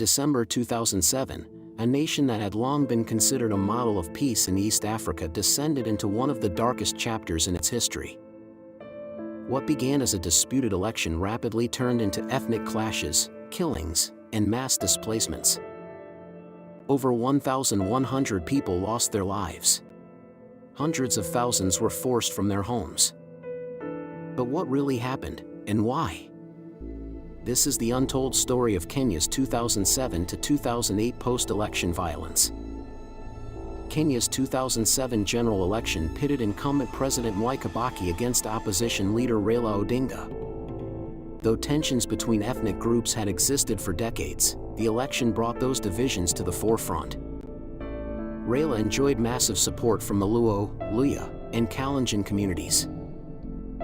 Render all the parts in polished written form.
December 2007, a nation that had long been considered a model of peace in East Africa descended into one of the darkest chapters in its history. What began as a disputed election rapidly turned into ethnic clashes, killings, and mass displacements. Over 1,100 people lost their lives. Hundreds of thousands were forced from their homes. But what really happened, and why? This is the untold story of Kenya's 2007 to 2008 post-election violence. Kenya's 2007 general election pitted incumbent President Mwai Kibaki against opposition leader Raila Odinga. Though tensions between ethnic groups had existed for decades, the election brought those divisions to the forefront. Raila enjoyed massive support from the Luo, Luya, and Kalenjin communities.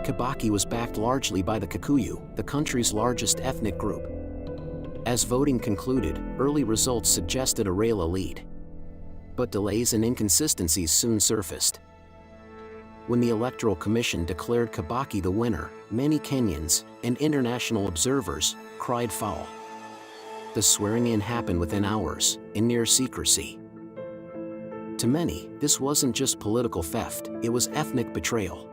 Kibaki was backed largely by the Kikuyu, the country's largest ethnic group. As voting concluded, early results suggested a Raila lead. But delays and inconsistencies soon surfaced. When the Electoral Commission declared Kibaki the winner, many Kenyans and international observers cried foul. The swearing-in happened within hours, in near secrecy. To many, this wasn't just political theft, it was ethnic betrayal.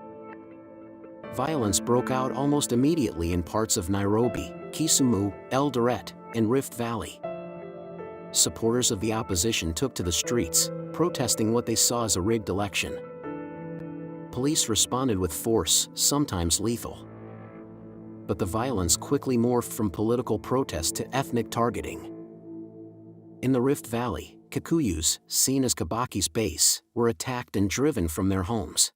Violence broke out almost immediately in parts of Nairobi, Kisumu, Eldoret, and Rift Valley. Supporters of the opposition took to the streets, protesting what they saw as a rigged election. Police responded with force, sometimes lethal. But the violence quickly morphed from political protest to ethnic targeting. In the Rift Valley, Kikuyus, seen as Kibaki's base, were attacked and driven from their homes.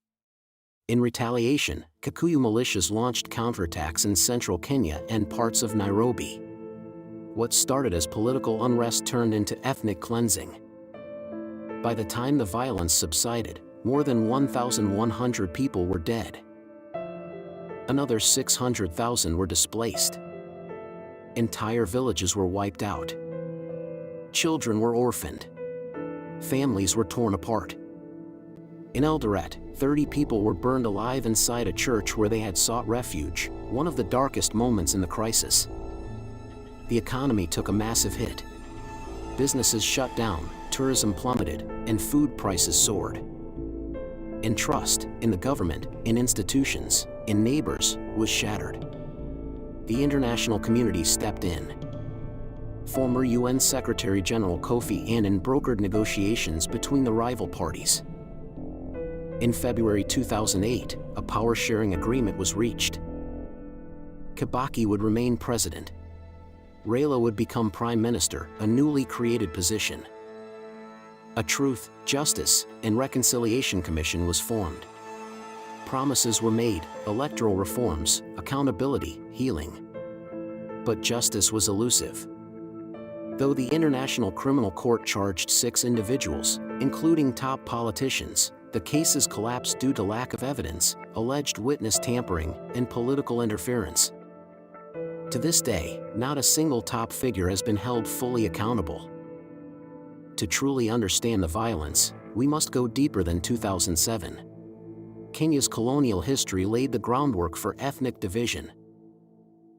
In retaliation, Kikuyu militias launched counterattacks in central Kenya and parts of Nairobi. What started as political unrest turned into ethnic cleansing. By the time the violence subsided, more than 1,100 people were dead. Another 600,000 were displaced. Entire villages were wiped out. Children were orphaned. Families were torn apart. In Eldoret, 30 people were burned alive inside a church where they had sought refuge, one of the darkest moments in the crisis. The economy took a massive hit. Businesses shut down, tourism plummeted, and food prices soared. And trust, in the government, in institutions, in neighbors, was shattered. The international community stepped in. Former UN Secretary General Kofi Annan brokered negotiations between the rival parties. In February 2008, a power-sharing agreement was reached. Kibaki would remain president. Raila would become prime minister, a newly created position. A Truth, Justice, and Reconciliation Commission was formed. Promises were made, electoral reforms, accountability, healing. But justice was elusive. Though the International Criminal Court charged 6 individuals, including top politicians, the cases collapsed due to lack of evidence, alleged witness tampering, and political interference. To this day, not a single top figure has been held fully accountable. To truly understand the violence, we must go deeper than 2007. Kenya's colonial history laid the groundwork for ethnic division.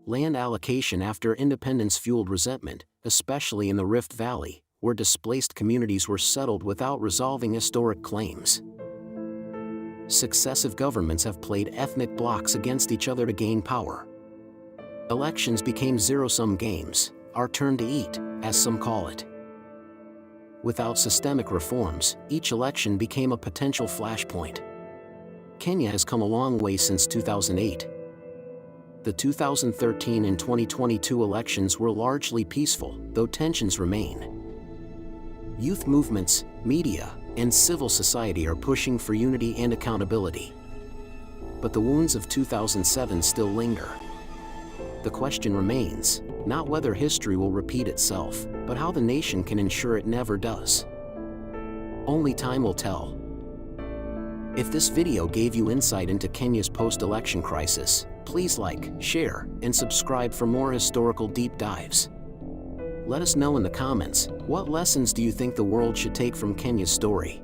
Land allocation after independence fueled resentment, especially in the Rift Valley, where displaced communities were settled without resolving historic claims. Successive governments have played ethnic blocs against each other to gain power. Elections became zero-sum games, our turn to eat, as some call it. Without systemic reforms, each election became a potential flashpoint. Kenya has come a long way since 2008. The 2013 and 2022 elections were largely peaceful, though tensions remain. Youth movements, media, and civil society are pushing for unity and accountability. But the wounds of 2007 still linger. The question remains, not whether history will repeat itself, but how the nation can ensure it never does. Only time will tell. If this video gave you insight into Kenya's post-election crisis, please like, share, and subscribe for more historical deep dives. Let us know in the comments, what lessons do you think the world should take from Kenya's story?